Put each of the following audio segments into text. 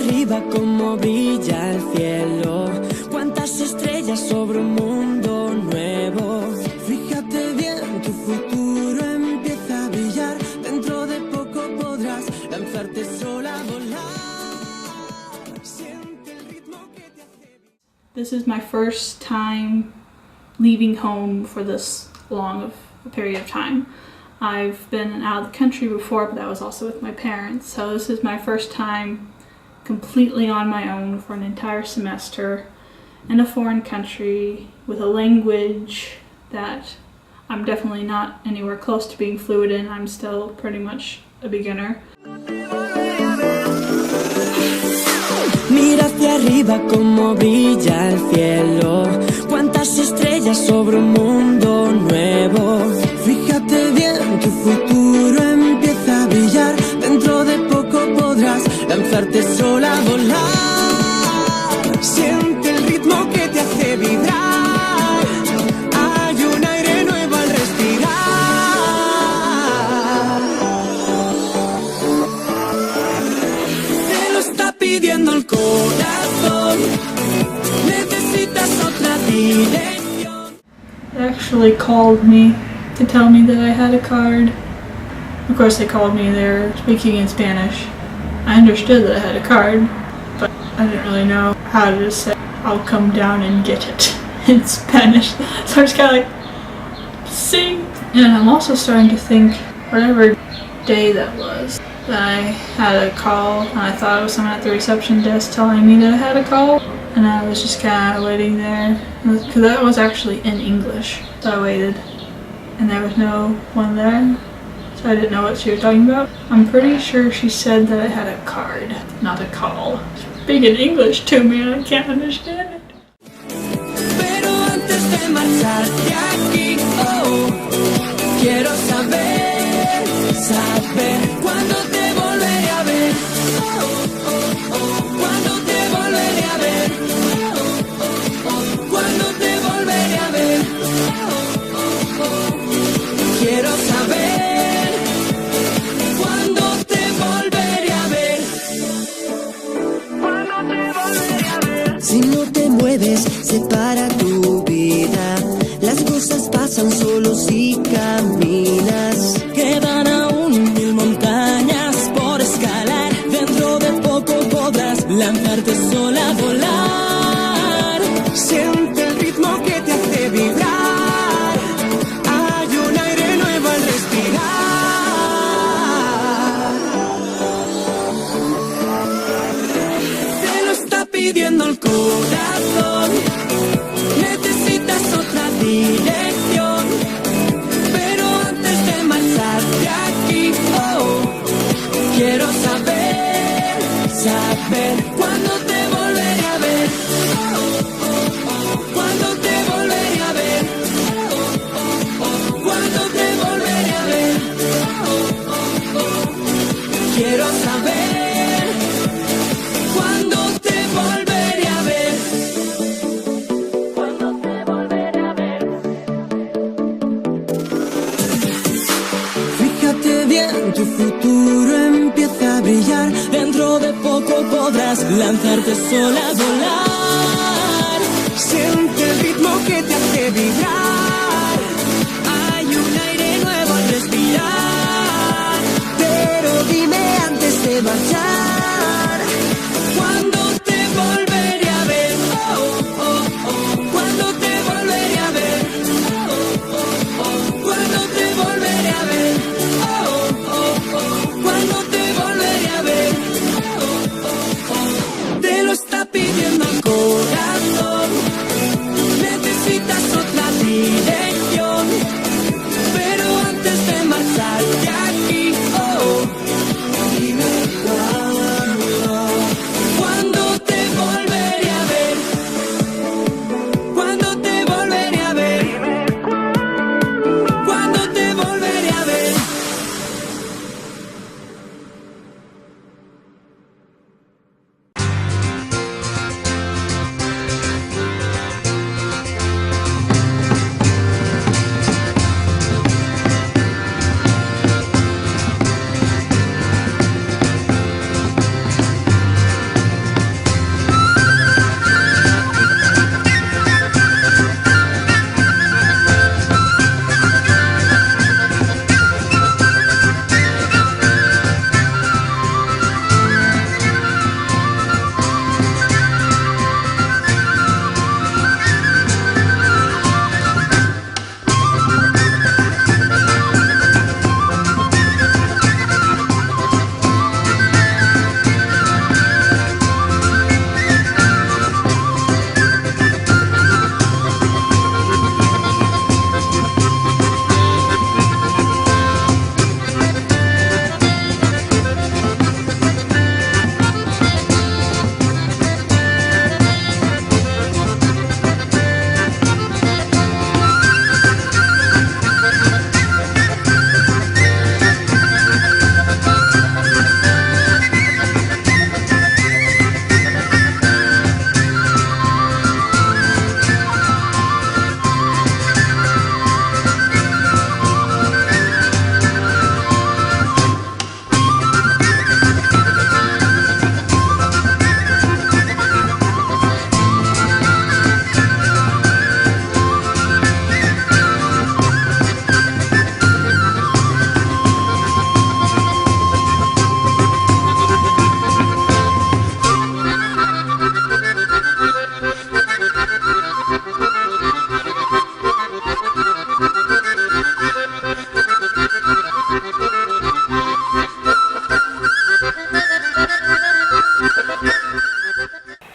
arriba como brilla el cielo, cuántas estrellas sobre un mundo nuevo. Fíjate bien, tu futuro empieza a brillar, dentro de poco podrás lanzarte sola a volar. Siente el ritmo que te hace... This is my first time leaving home for this long of a period of time. I've been out of the country before, but that was also with my parents. So this is my first time completely on my own for an entire semester in a foreign country with a language that I'm definitely not anywhere close to being fluent in. I'm still pretty much a beginner. Mira hacia arriba como brilla el cielo, cuántas estrellas sobre un mundo nuevo. Fíjate bien, tu futuro empieza a brillar, dentro de poco podrás lanzarte sola a volar. Siente el ritmo que te hace vibrar, hay un aire nuevo al respirar. Te lo está pidiendo el corazón, necesitas otra dirección. They actually called me to tell me that I had a card. Of course they called me, they're speaking in Spanish. I understood that I had a card, but I didn't really know how to just say, I'll come down and get it in Spanish. So I just kind of like, sing. And I'm also starting to think, whatever day that was, that I had a call, and I thought it was someone at the reception desk telling me that I had a call. And I was just kind of waiting there, because that was actually in English. So I waited, and there was no one there. So I didn't know what she was talking about. I'm pretty sure she said that I had a card, not a call. Speaking in English to me, and I can't understand it. Pero antes de marcharte aquí, oh, quiero saber, saber cuándo te volveré a ver. Oh, oh, oh, cuándo te volveré a ver. Oh, oh, oh, cuándo te volveré a ver. Oh, oh, oh, quiero saber cuándo te volveré a ver. Cuándo te volveré a ver. Si no te mueves, se para tu vida. Las cosas pasan solo si caminas. Quedan aún 1000 montañas por escalar. Dentro de poco podrás lanzarte sola a volar. Siente el ritmo que te hace vibrar. Hay un aire nuevo al respirar. Te lo está pidiendo el corazón, necesitas otra dirección. Pero antes de marcharte aquí, oh, quiero saber, saber cuándo te volveré a ver. Oh, oh, oh, cuándo te volveré a ver. Oh, oh, oh, cuándo te volveré a ver. Oh, oh, oh, quiero saber cuándo te volveré a ver. Cuándo te volveré a ver. Fíjate bien, tu futuro empieza a brillar, dentro de poco podrás lanzarte sola a volar. Siente el ritmo que te hace vibrar, hay un aire nuevo al respirar. Pero dime antes de marchar, ¿cuándo te volveré a ver? Oh, oh, oh, ¿cuándo te volveré a ver? Oh, oh, oh, ¿cuándo te volveré a ver? Oh, oh, oh, ¿cuándo te volveré a ver? Oh, oh, oh, te lo está pidiendo el corazón, necesitas otra dirección. Pero antes de marcharte aquí, oh, dime cuándo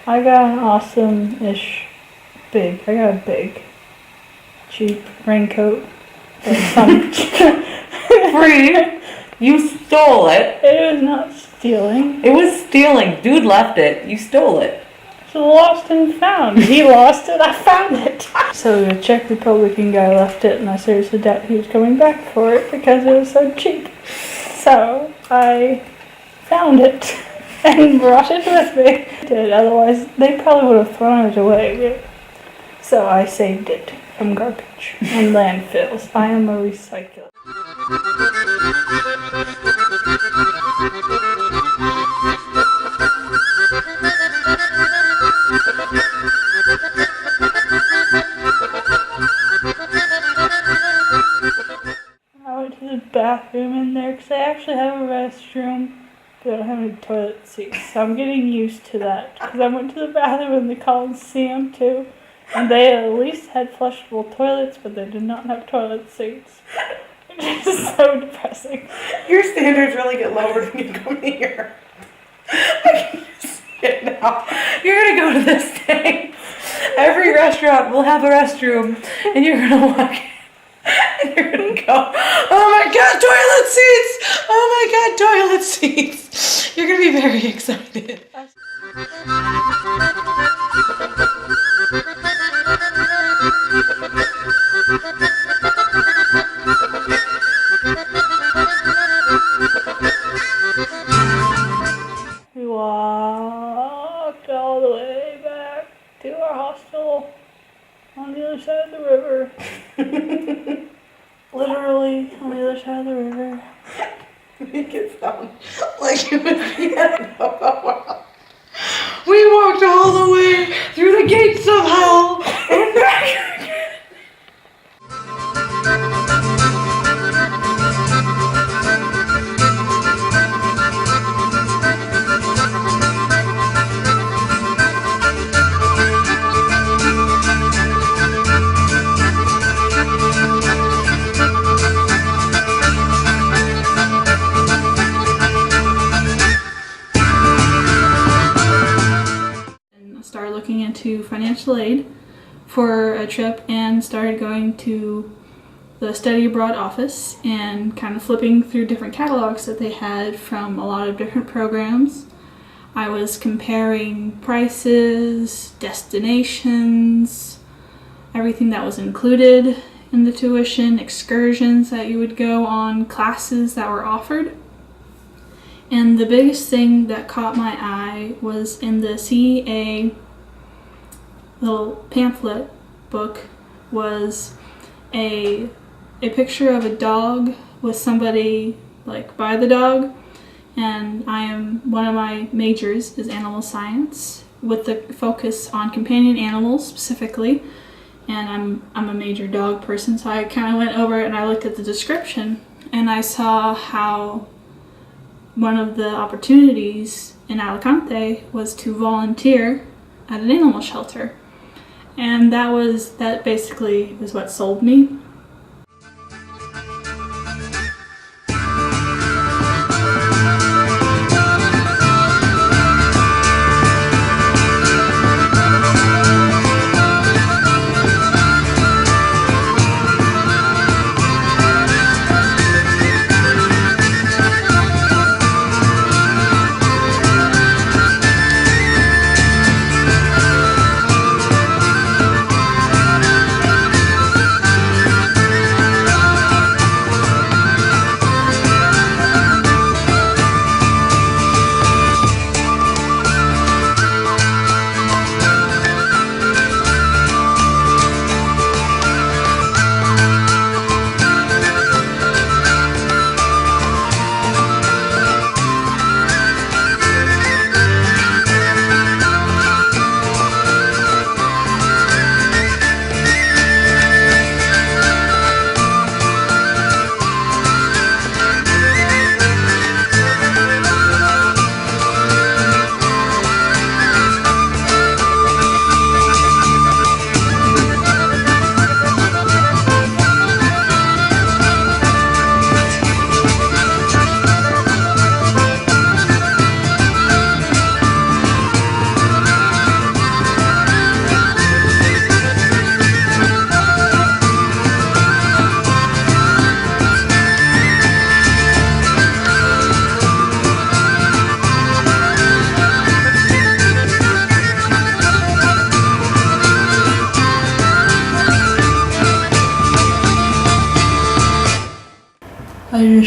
I got an awesome-ish I got a big, cheap raincoat. Free. You stole it. It was not stealing. It was stealing. Dude left it. You stole it. It's lost and found. He lost it, I found it. So the Czech Republican guy left it, and I seriously doubt he was coming back for it because it was so cheap. So I found it and brought it with me. Otherwise, they probably would have thrown it away. So I saved it from garbage and landfills. I am a recycler. I went to the bathroom in there because I actually have a restroom, but I don't have any toilet seats. So I'm getting used to that because I went to the bathroom in the Coliseum too, and they at least had flushable toilets, but they did not have toilet seats. Which is so depressing. Your standards really get lowered when you come here. I can just see it now. You're gonna go to this thing. Every restaurant will have a restroom, and you're gonna walk in, and you're gonna go, oh my god, toilet seats! Oh my god, toilet seats! You're gonna be very excited. We walked all the way back to our hostel on the other side of the river. Literally on the other side of the river. Make it sound like it was the end of the world. We walked all the way through the gates of hell and back again. Started looking into financial aid for a trip and started going to the study abroad office and kind of flipping through different catalogs that they had from a lot of different programs. I was comparing prices, destinations, everything that was included in the tuition, excursions that you would go on, classes that were offered. And the biggest thing that caught my eye was in the CEA little pamphlet book was a picture of a dog with somebody like by the dog. And one of my majors is animal science with the focus on companion animals specifically. And I'm a major dog person, so I kind of went over and I looked at the description and I saw how one of the opportunities in Alicante was to volunteer at an animal shelter. And that basically was what sold me.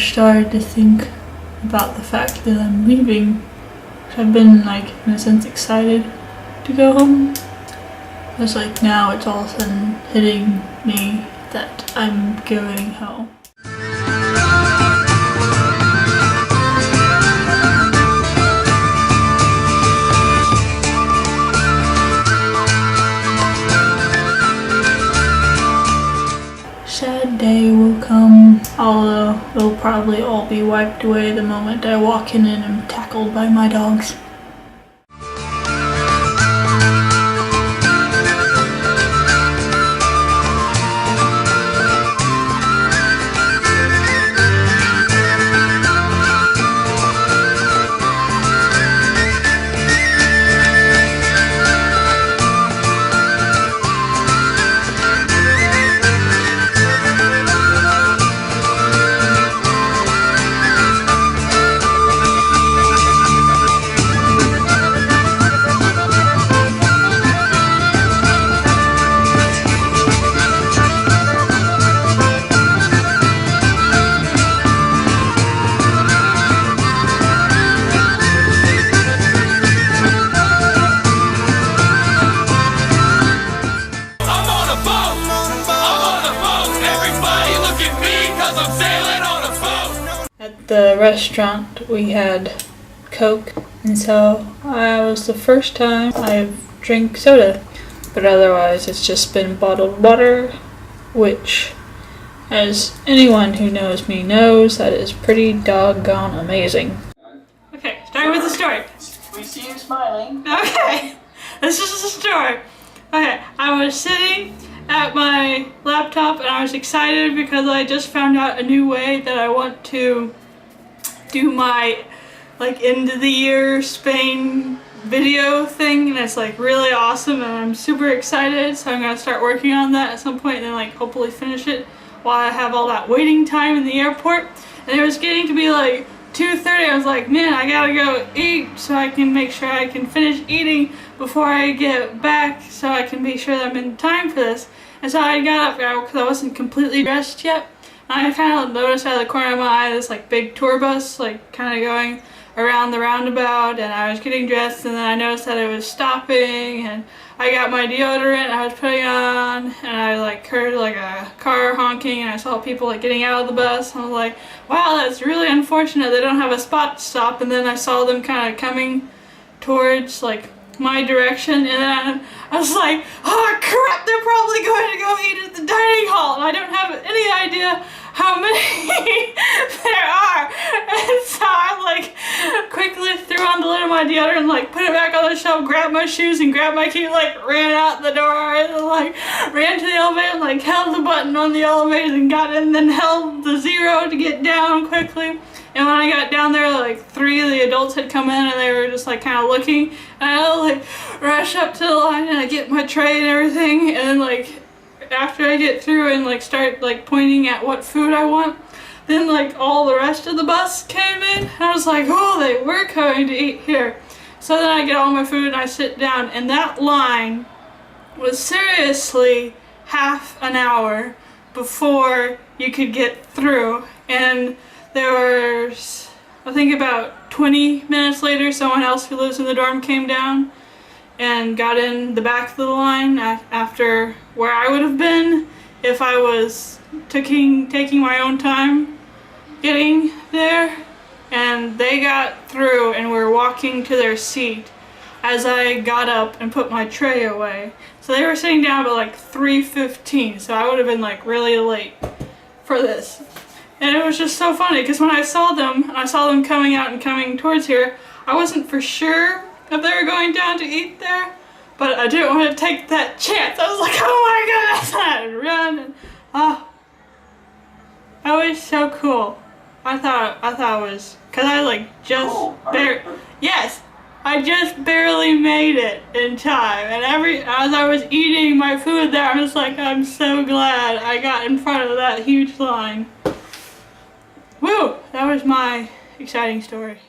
just started to think about the fact that I'm leaving. I've been like, in a sense, excited to go home. It's like now it's all of a sudden hitting me that I'm going home. Sad day will come, although it'll probably all be wiped away the moment I walk in and am tackled by my dogs. At the restaurant we had Coke, and so it was the first time I've drank soda, but otherwise it's just been bottled water, which, as anyone who knows me knows, that is pretty doggone amazing. Okay, starting with the story. We see you smiling. Okay, this is the story. Okay, I was sitting at my laptop and I was excited because I just found out a new way that I want to do my like end of the year Spain video thing, and it's like really awesome and I'm super excited, so I'm gonna start working on that at some point and then like hopefully finish it while I have all that waiting time in the airport. And it was getting to be like 2:30. I was like, man, I gotta go eat so I can make sure I can finish eating before I get back so I can be sure that I'm in time for this. And so I got up because I wasn't completely dressed yet. And I kind of noticed out of the corner of my eye this like big tour bus like kind of going around the roundabout, and I was getting dressed and then I noticed that it was stopping, and I got my deodorant I was putting on, and I like heard like a car honking and I saw people like getting out of the bus, and I was like, wow, that's really unfortunate they don't have a spot to stop. And then I saw them kind of coming towards like my direction, and then I was like, oh crap, they're probably going to go eat at the dining hall, and I don't have any idea how many there are. And so I like quickly threw on the lid of my deodorant and like put it back on the shelf, grabbed my shoes and grabbed my key, like ran out the door and like ran to the elevator and like held the button on the elevator and got in, then held the 0 to get down quickly. And when I got down there, like 3 of the adults had come in and they were just like kind of looking, and I like rush up to the line and I get my tray and everything, and then like after I get through and like start like pointing at what food I want, then like all the rest of the bus came in and I was like, oh, they were coming to eat here. So then I get all my food and I sit down, and that line was seriously half an hour before you could get through. And there was, I think about 20 minutes later, someone else who lives in the dorm came down and got in the back of the line after where I would have been if I was taking my own time getting there. And they got through and were walking to their seat as I got up and put my tray away. So they were sitting down at like 3:15, so I would have been like really late for this. And it was just so funny because when I saw them coming out and coming towards here, I wasn't for sure if they were going down to eat there, but I didn't want to take that chance. I was like, oh my goodness, and run, and that was so cool. I thought it was, cause I like just I just barely made it in time, and as I was eating my food there, I was like, I'm so glad I got in front of that huge line. Woo! That was my exciting story.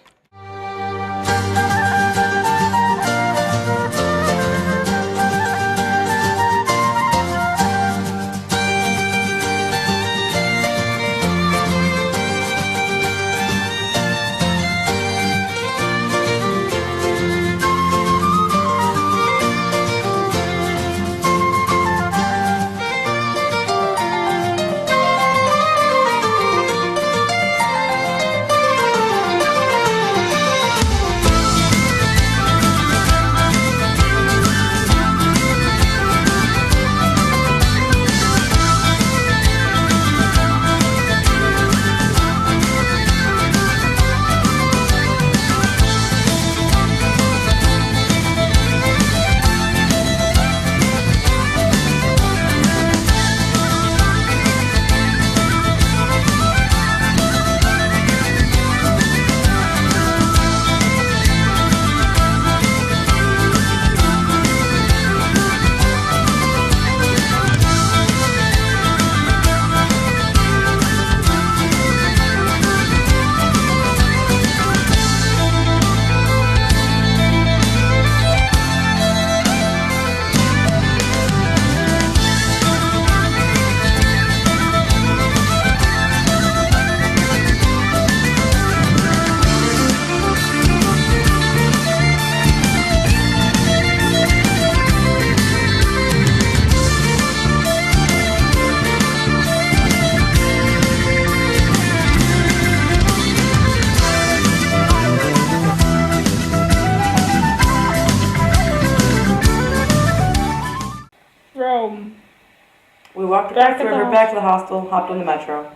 walked across the river, back to the hostel, hopped on the metro,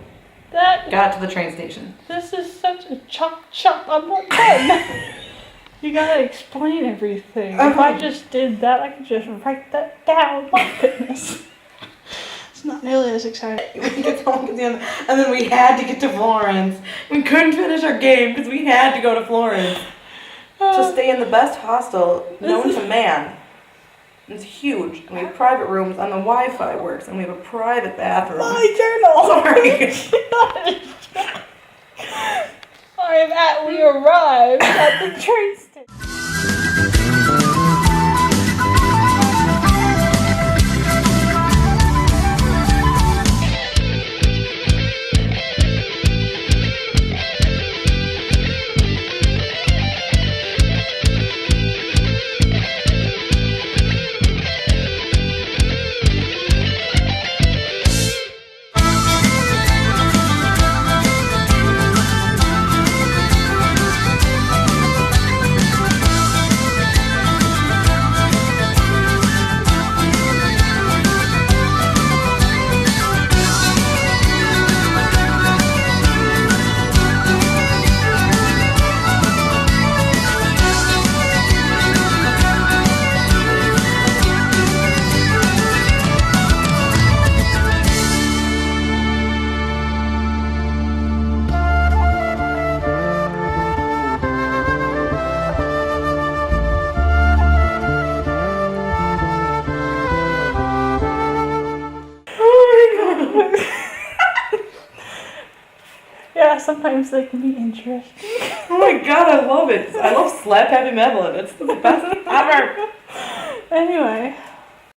got to the train station. This is such a chop. I'm not done. You gotta explain everything. If I just did that, I could just write that down. My goodness. It's not nearly as exciting. We get home at the end, and then we had to get to Florence. We couldn't finish our game because we had to go to Florence to stay in the best hostel known to man. It's huge, and we have private rooms, and the Wi-Fi works, and we have a private bathroom. My journal! Sorry. We arrived at the train station. Yeah, sometimes they can be interesting. Oh my god, I love it. I love Slap Happy Madeline. It's the best ever. Anyway.